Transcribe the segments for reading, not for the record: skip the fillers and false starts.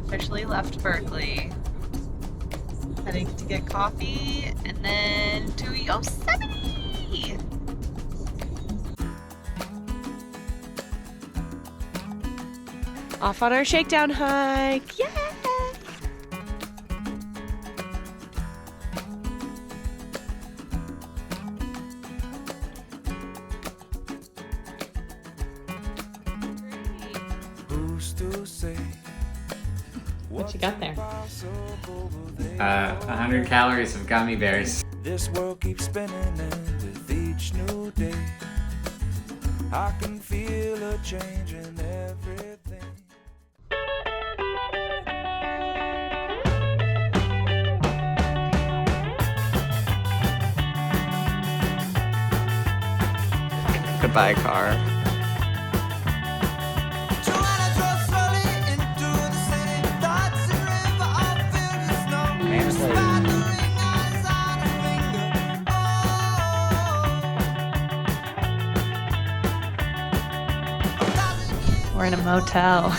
Officially left Berkeley. Heading to get coffee and then to Yosemite. Off on our shakedown hike. Yeah! What you got there? 100 calories of gummy bears. This world keeps spinning and with each new day I can feel a change in everything. Goodbye, car. We're in a motel.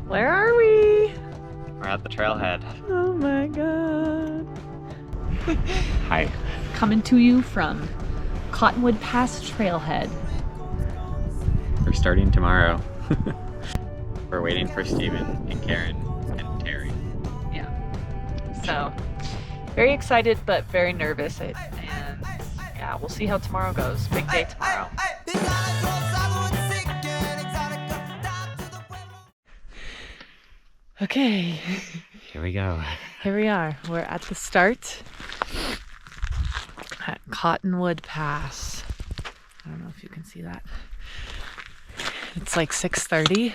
Where are we? We're at the trailhead. Oh my god. Hi. Coming to you from Cottonwood Pass Trailhead. We're starting tomorrow. We're waiting for Steven and Karen and Terry. Yeah. So, very excited but very nervous. And yeah, we'll see how tomorrow goes. Big day tomorrow. Okay. Here we go. Here we are. We're at the start at Cottonwood Pass. I don't know if you can see that. It's like 6:30.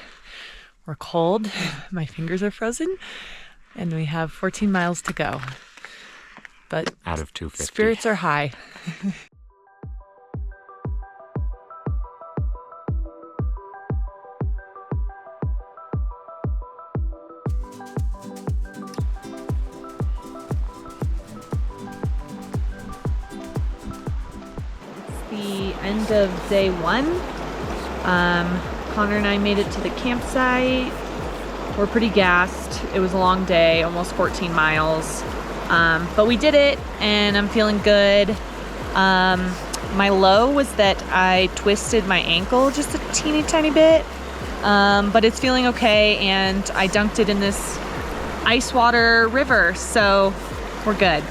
We're cold. My fingers are frozen. And we have 14 miles to go. But out of 250. Spirits are high. The end of day one. Connor and I made it to the campsite. We're pretty gassed. It was a long day, almost 14 miles. But we did it and I'm feeling good. My low was that I twisted my ankle just a teeny tiny bit. But it's feeling okay and I dunked it in this ice water river, so we're good.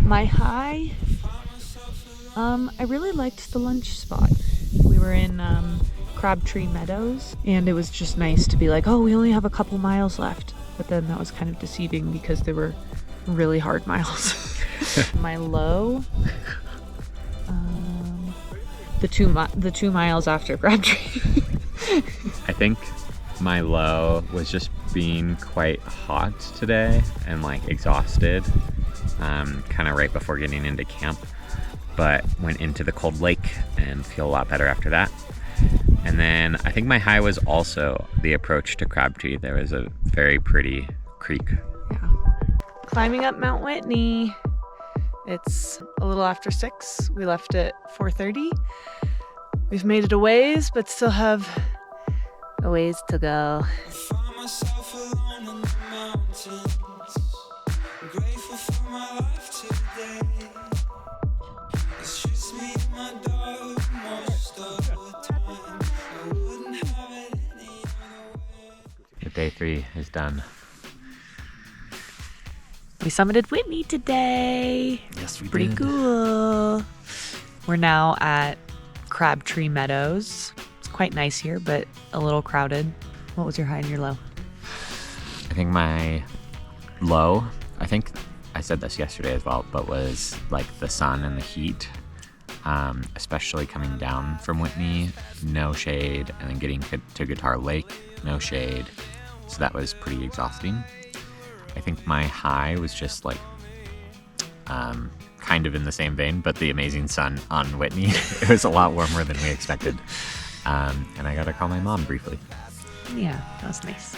My high, I really liked the lunch spot. We were in Crabtree Meadows and it was just nice to be like, oh, we only have a couple miles left. But then that was kind of deceiving because they were really hard miles. My low, the two miles after Crabtree. I think my low was just being quite hot today and like exhausted. Kind of right before getting into camp, but went into the cold lake and feel a lot better after that. And then I think my high was also the approach to Crabtree. There was a very pretty creek. Yeah. Climbing up Mount Whitney. It's a little after 6. We left at 4:30. We've made it a ways, but still have a ways to go. Day 3 is done. We summited Whitney today. Yes, we Pretty did. cool. We're now at Crabtree Meadows. It's quite nice here, but a little crowded. What was your high and your low? I think my low, I think I said this yesterday as well, but was like the sun and the heat, especially coming down from Whitney, no shade, and then getting to Guitar Lake, no shade, So that was pretty exhausting. I think my high was just like kind of in the same vein, but the amazing sun on Whitney. It was a lot warmer than we expected. And I got to call my mom briefly. Yeah, that was nice.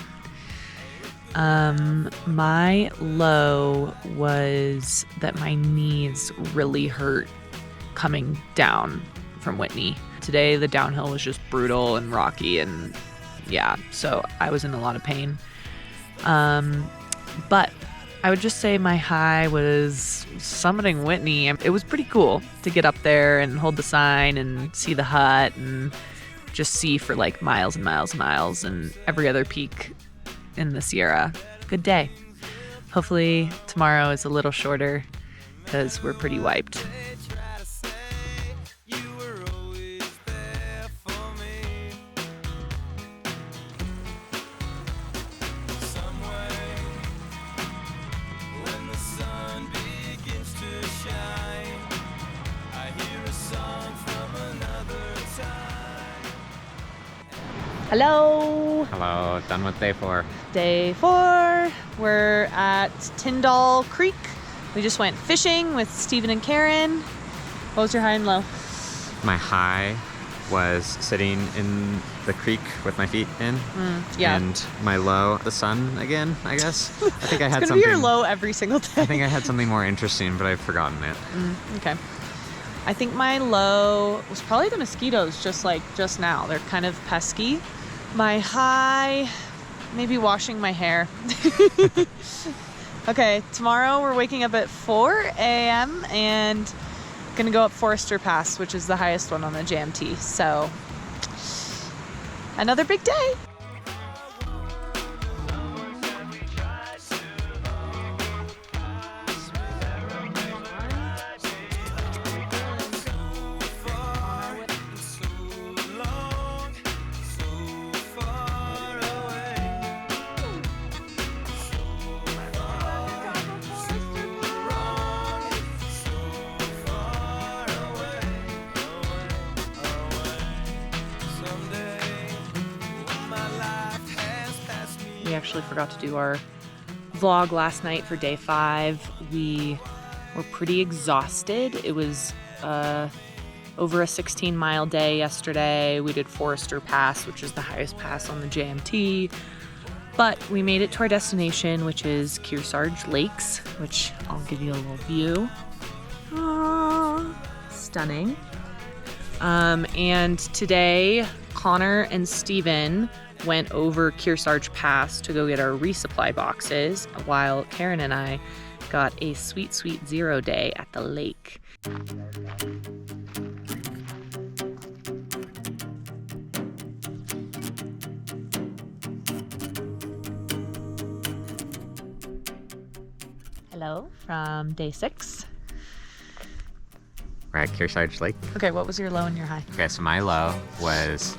My low was that my knees really hurt coming down from Whitney. Today, the downhill was just brutal and rocky, and yeah, so I was in a lot of pain. But I would just say my high was summiting Whitney. It was pretty cool to get up there and hold the sign and see the hut and just see for like miles and miles and miles and every other peak in the Sierra. Good day. Hopefully tomorrow is a little shorter because we're pretty wiped. Hello. Hello, done with day 4. Day 4. We're at Tyndall Creek. We just went fishing with Stephen and Karen. What was your high and low? My high was sitting in the creek with my feet in. Yeah. And my low, the sun again, I guess. I think I had It's gonna something. be your low every single day. I think I had something more interesting, but I've forgotten it. Okay. I think my low was probably the mosquitoes, just now. They're kind of pesky. My high, maybe washing my hair. Okay, tomorrow we're waking up at 4 a.m. and gonna go up Forester Pass, which is the highest one on the JMT. So, another big day. We actually forgot to do our vlog last night for day 5. We were pretty exhausted. It was over a 16-mile day yesterday. We did Forester Pass, which is the highest pass on the JMT. But we made it to our destination, which is Kearsarge Lakes, which I'll give you a little view. Aww, stunning. And today, Connor and Steven went over Kearsarge Pass to go get our resupply boxes, while Karen and I got a sweet, sweet 0 day at the lake. Hello from day 6. We're at Kearsarge Lake. Okay, what was your low and your high? Okay, so my low was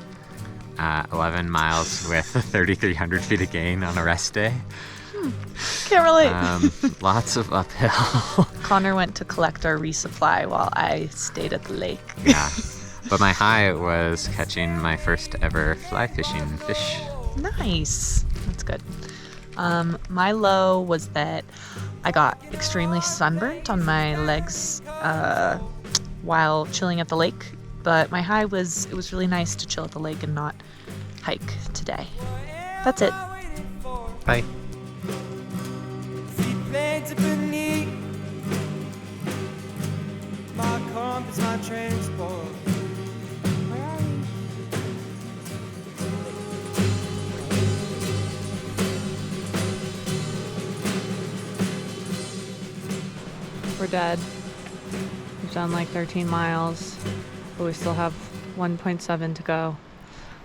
11 miles with 3,300 feet of gain on a rest day. Can't relate. Lots of uphill. Connor went to collect our resupply while I stayed at the lake. Yeah, but my high was catching my first ever fly fishing fish. Nice. That's good. My low was that I got extremely sunburnt on my legs while chilling at the lake. But my high was, it was really nice to chill at the lake and not hike today. That's it. Bye. We're dead. We've done like 13 miles, but we still have 1.7 to go.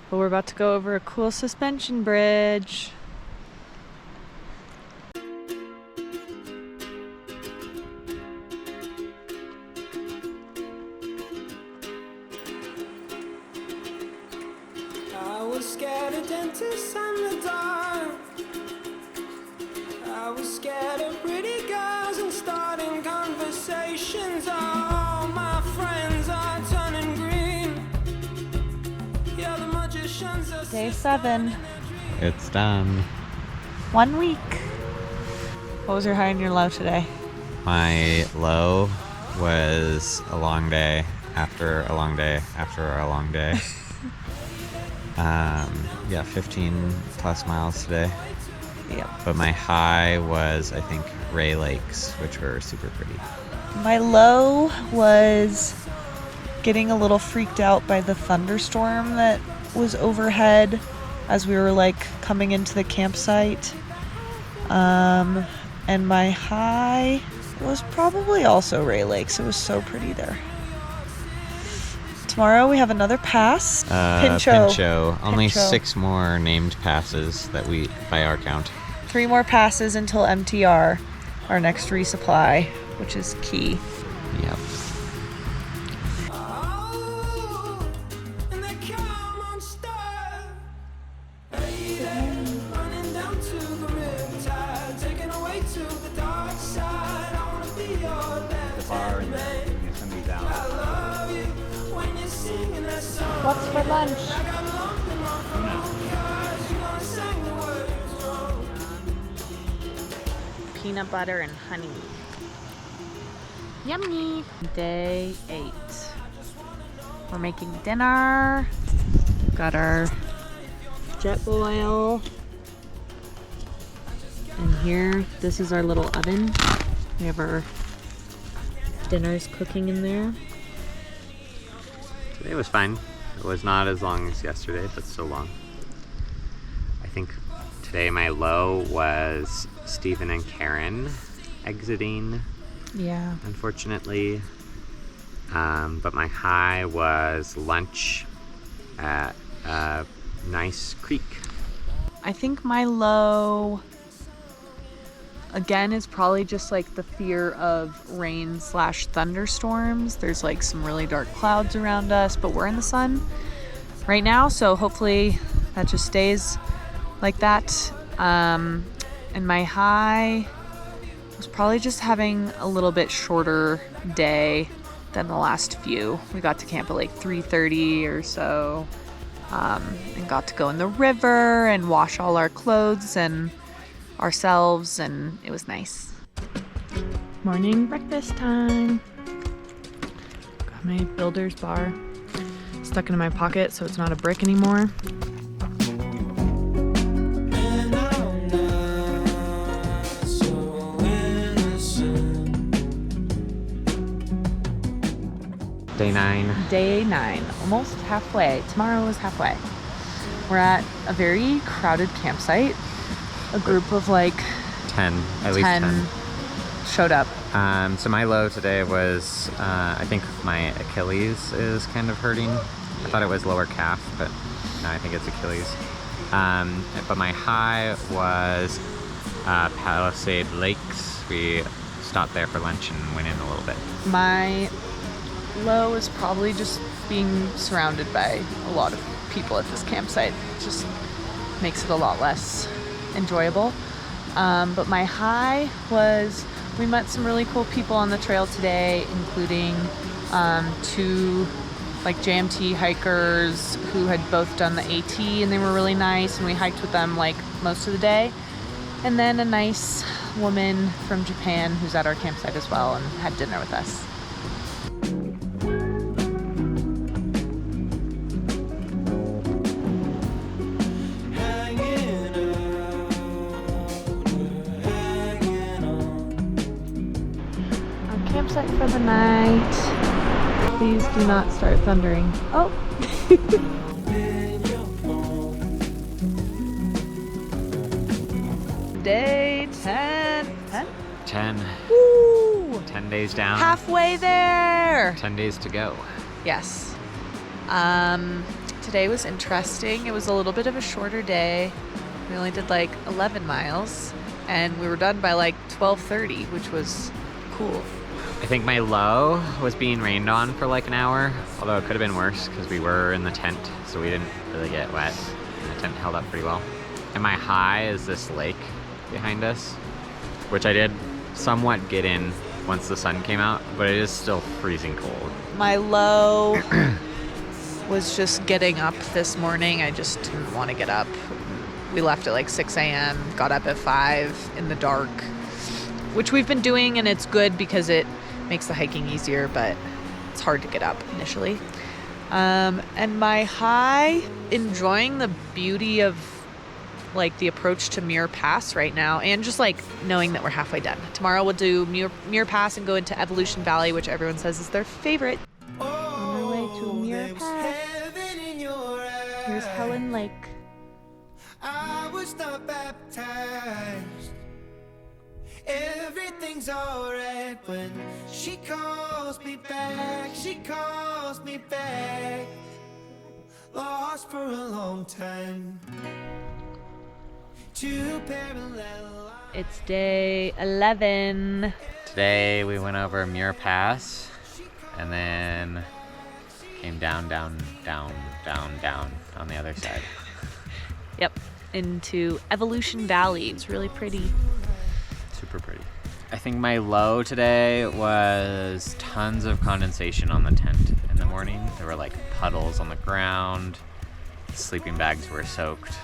But we're about to go over a cool suspension bridge. I was scared of dentists and the dark. I was scared of pretty girls and starting conversations. All my friends are turning green. Yeah, the magicians are Day 7. It's done. 1 week. What was your high and your low today? My low was a long day after a long day after a long day. Yeah, 15 plus miles today. Yep. But my high was, I think, Ray Lakes, which were super pretty. My low was getting a little freaked out by the thunderstorm that was overhead as we were like coming into the campsite. And my high was probably also Ray Lakes. It was so pretty there. Tomorrow we have another pass. Pincho. Only Pincho. 6 more named passes that we, by our count. 3 more passes until MTR, our next resupply, which is key. Yep. And they come unstuck. Running down to the Riptide, taken away to the dark side. I wanna be your left-hand man. I love you when you're singing that song. What's for lunch? I got lost in my phone, 'cause you gonna sing the words wrong. Peanut butter and honey. Yummy. Day 8. We're making dinner. Got our jet boil. And here, this is our little oven. We have our dinners cooking in there. Today was fine. It was not as long as yesterday, but still long. I think today my low was Stephen and Karen exiting, Yeah. unfortunately. But my high was lunch at a nice creek. I think my low, again, is probably just like the fear of rain/thunderstorms. There's like some really dark clouds around us, but we're in the sun right now, so hopefully that just stays like that. And my high was probably just having a little bit shorter day than the last few. We got to camp at like 3:30 or so, and got to go in the river and wash all our clothes and ourselves, and it was nice. Morning breakfast time. Got my builder's bar stuck into my pocket so it's not a brick anymore. And I'm not so innocent. Day 9. Day 9, almost halfway. Tomorrow is halfway. We're at a very crowded campsite. A group of like 10, at least 10. Showed up. So my low today was, I think my Achilles is kind of hurting. I thought it was lower calf, but no, I think it's Achilles. But my high was Palisade Lakes. We stopped there for lunch and went in a little bit. My low is probably just being surrounded by a lot of people at this campsite. It just makes it a lot less enjoyable. But my high was we met some really cool people on the trail today, including 2 like JMT hikers who had both done the AT, and they were really nice, and we hiked with them like most of the day. And then a nice woman from Japan who's at our campsite as well and had dinner with us. Campsite for the night. Please do not start thundering. Oh! Day 10. 10? 10. Woo! 10 days down. Halfway there! 10 days to go. Yes. Today was interesting. It was a little bit of a shorter day. We only did like 11 miles, and we were done by like 12:30, which was cool. I think my low was being rained on for like an hour, although it could have been worse because we were in the tent, so we didn't really get wet. And the tent held up pretty well. And my high is this lake behind us, which I did somewhat get in once the sun came out, but it is still freezing cold. My low was just getting up this morning. I just didn't want to get up. We left at like 6 a.m., got up at 5 in the dark, which we've been doing, and it's good because it makes the hiking easier, but it's hard to get up initially. And my high, enjoying the beauty of like the approach to Muir Pass right now, and just like knowing that we're halfway done. Tomorrow we'll do Muir Pass and go into Evolution Valley, which everyone says is their favorite. On our way to Muir Pass. Here's Helen Lake. I was not baptized. Everything's alright when she calls me back. She calls me back. Lost for a long time. Two parallel. It's day 11. Today we went over Muir Pass and then came down on the other side. Yep, into Evolution Valley. It's really pretty. Super pretty. I think my low today was tons of condensation on the tent in the morning. There were like puddles on the ground. Sleeping bags were soaked.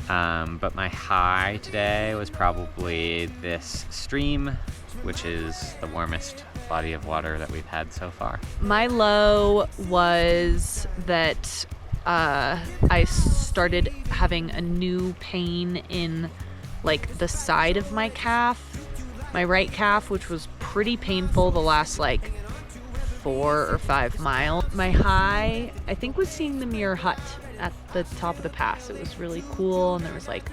But my high today was probably this stream, which is the warmest body of water that we've had so far. My low was that I started having a new pain in like the side of my calf, my right calf, which was pretty painful the last like 4 or 5 miles. My high, I think, was seeing the Muir Hut at the top of the pass. It was really cool, and there was like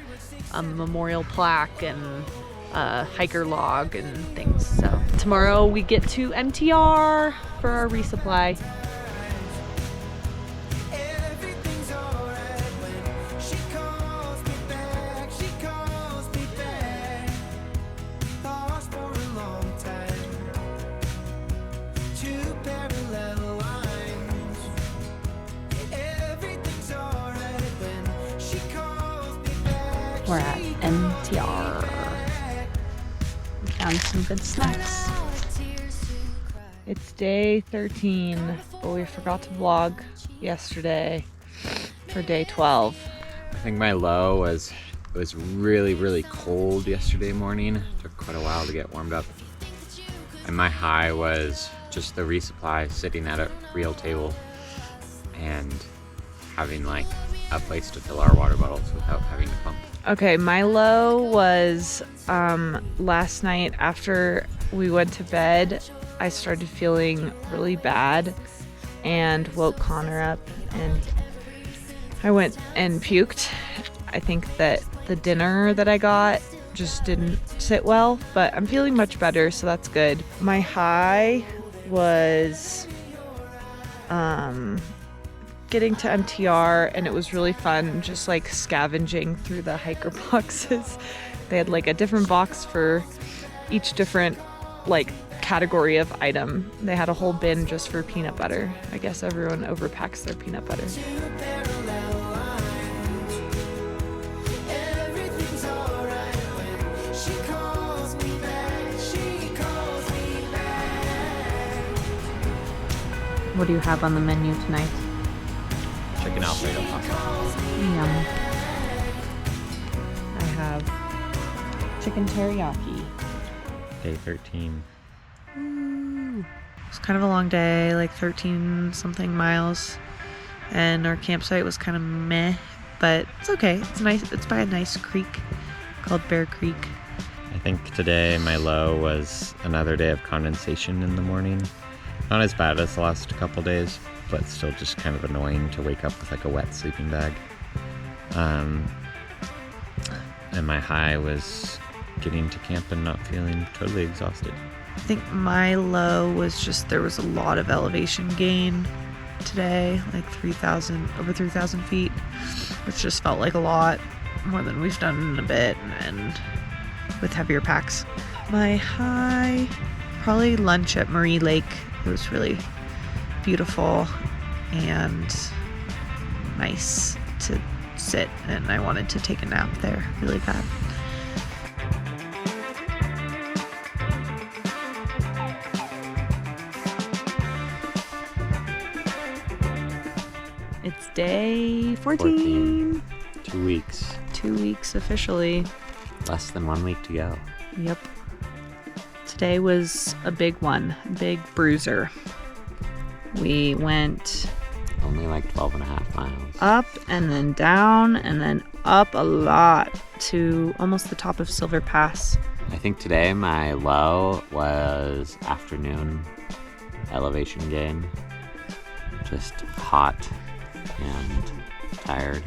a memorial plaque and a hiker log and things. So tomorrow we get to MTR for our resupply. We're at MTR. We found some good snacks. It's day 13, but we forgot to vlog yesterday for day 12. I think my low was it was really cold yesterday morning. It took quite a while to get warmed up. And my high was just the resupply, sitting at a real table and having like a place to fill our water bottles without having to pump. Okay, my low was last night after we went to bed, I started feeling really bad and woke Connor up, and I went and puked. I think that the dinner that I got just didn't sit well, but I'm feeling much better, so that's good. My high was getting to MTR, and it was really fun just like scavenging through the hiker boxes. They had like a different box for each different like category of item. They had a whole bin just for peanut butter. I guess everyone overpacks their peanut butter. What do you have on the menu tonight? Chicken Alfredo pasta. Yum. I have chicken teriyaki. Day 13. It's kind of a long day, like 13 something miles, and our campsite was kind of meh, but it's okay. It's nice. It's by a nice creek called Bear Creek. I think today my low was another day of condensation in the morning. Not as bad as the last couple days, but still just kind of annoying to wake up with like a wet sleeping bag. And my high was getting to camp and not feeling totally exhausted. I think my low was just there was a lot of elevation gain today, like over 3,000 feet, which just felt like a lot, more than we've done in a bit, and with heavier packs. My high, probably lunch at Marie Lake. It was really beautiful and nice to sit, and I wanted to take a nap there really bad. It's day 14. 2 weeks. 2 weeks officially. Less than 1 week to go. Yep. Today was a big one, big bruiser. We went Only like 12 and a half miles. up and then down and then up a lot to almost the top of Silver Pass. I think today my low was afternoon elevation gain. Just hot and tired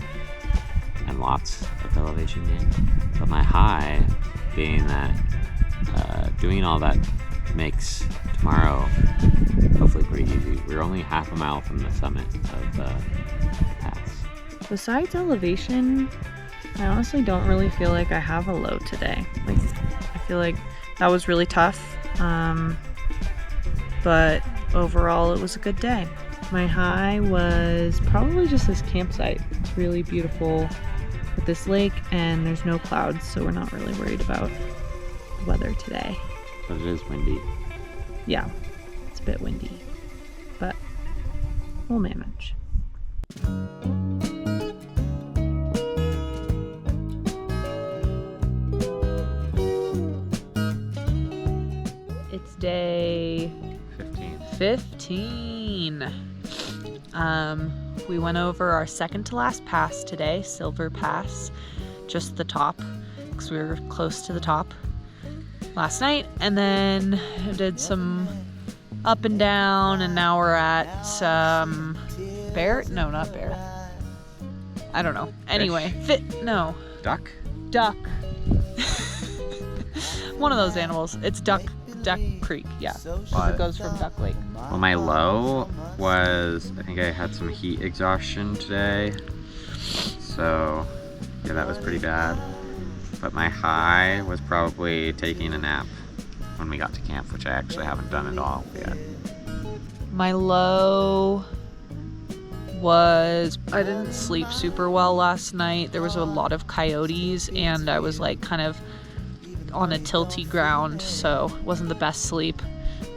and lots of elevation gain. But my high being that doing all that makes tomorrow hopefully pretty easy. We're only half a mile from the summit of the pass. Besides elevation, I honestly don't really feel like I have a low today. Like, I feel like that was really tough. But overall, it was a good day. My high was probably just this campsite. It's really beautiful with this lake, and there's no clouds, so we're not really worried about the weather today. But it is windy. Yeah, it's a bit windy, but we'll manage. It's day 15. We went over our second to last pass today, Silver Pass, just the top, because we were close to the top last night, and then did some up and down, and now we're at Baird? No, not Baird. I don't know. Anyway, Duck? Duck. One of those animals. It's Duck Creek, yeah. 'Cause it goes from Duck Lake. Well, my low was, I think I had some heat exhaustion today. So, yeah, that was pretty bad. But my high was probably taking a nap when we got to camp, which I actually haven't done at all yet. My low was I didn't sleep super well last night. There was a lot of coyotes, and I was like kind of on a tilty ground, so it wasn't the best sleep,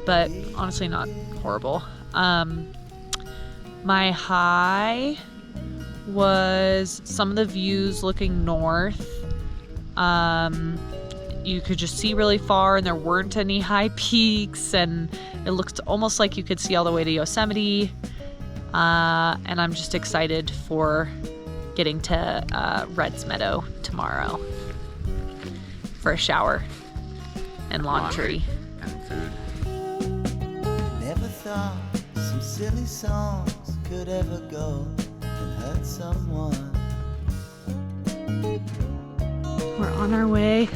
but honestly not horrible. My high was some of the views looking north. You could just see really far, and there weren't any high peaks, and it looked almost like you could see all the way to Yosemite. And I'm just excited for getting to Red's Meadow tomorrow for a shower and laundry. And food. Never thought some silly songs could ever go and hurt someone. We're on our way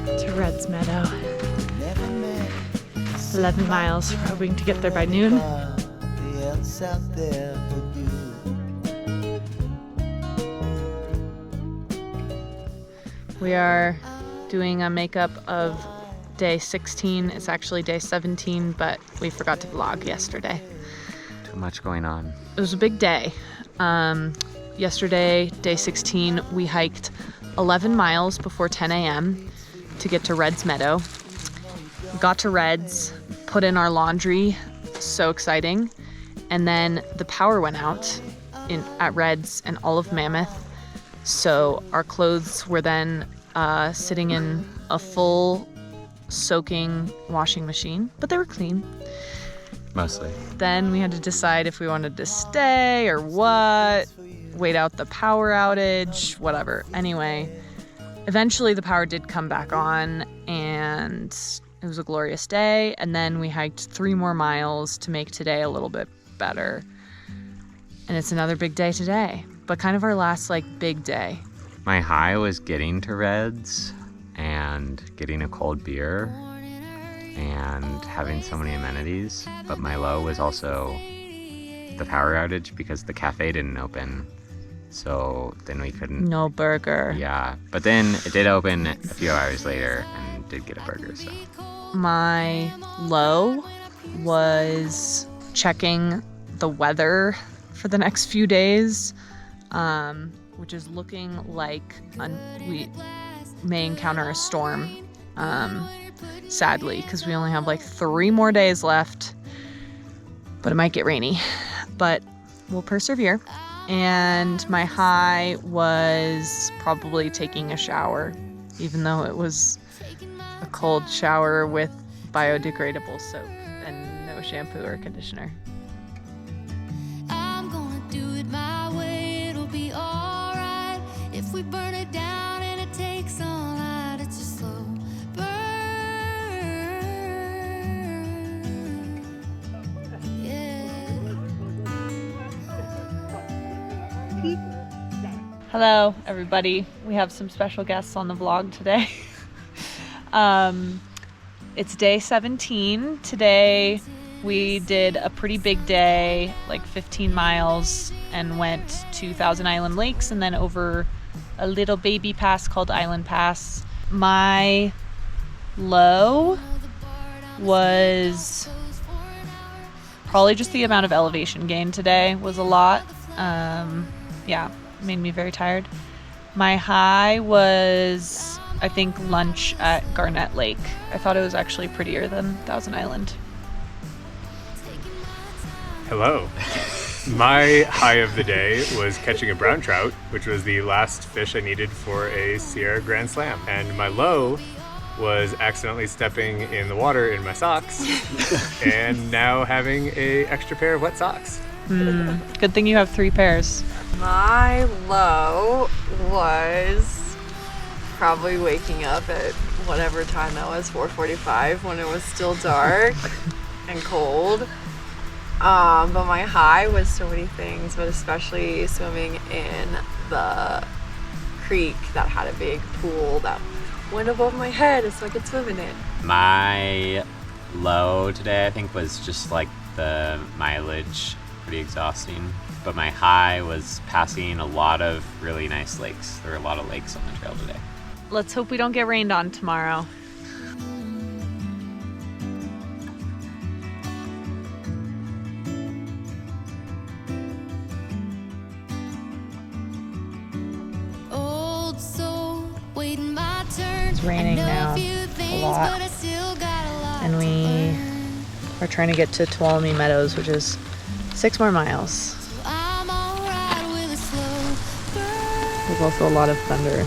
to Red's Meadow. Never met 11 miles. We're hoping to get there by noon. somebody else out there but you. We are doing a makeup of day 16. It's actually day 17, but we forgot to vlog yesterday. Too much going on. It was a big day. Yesterday, day 16, we hiked 11 miles before 10 a.m. to get to Red's Meadow. Got to Red's, put in our laundry, so exciting. And then the power went out at Red's and all of Mammoth. So our clothes were then sitting in a full soaking washing machine, but they were clean. Mostly. Then we had to decide if we wanted to stay or what, wait out the power outage, whatever. Anyway, eventually the power did come back on, and it was a glorious day. And then we hiked 3 more miles to make today a little bit better. And it's another big day today, but kind of our last big day. My high was getting to Red's and getting a cold beer and having so many amenities, but my low was also the power outage because the cafe didn't open, so then we couldn't. No burger. Yeah, but then it did open a few hours later and did get a burger. So My low was checking the weather for the next few days, which is looking like we may encounter a storm, sadly, because we only have 3 more days left, but it might get rainy, but we'll persevere. And my high was probably taking a shower, even though it was a cold shower with biodegradable soap and no shampoo or conditioner. I'm gonna do it my way, it'll be alright. If we burn it down and it takes all night, it's a slow burn. Yeah. Hello, everybody. We have some special guests on the vlog today. It's day 17. Today we did a pretty big day, like 15 miles, and went to Thousand Island Lakes and then over a little baby pass called Island Pass. My low was probably just the amount of elevation gain today was a lot. Yeah, made me very tired. My high was, I think, lunch at Garnett Lake. I thought it was actually prettier than Thousand Island. Hello. My high of the day was catching a brown trout, which was the last fish I needed for a Sierra Grand Slam. And my low was accidentally stepping in the water in my socks and now having a extra pair of wet socks. Good thing you have 3 pairs. My low was probably waking up at whatever time that was, 4:45, when it was still dark and cold. But my high was so many things, but especially swimming in the creek that had a big pool that went above my head so I could swim in it. My low today, I think, was just like the mileage, pretty exhausting. But my high was passing a lot of really nice lakes. There were a lot of lakes on the trail today. Let's hope we don't get rained on tomorrow. Old soul, waiting my turn. It's raining now a lot. And we are trying to get to Tuolumne Meadows, which is 6 more miles. I'm alright with a slow burn. There's also a lot of thunder.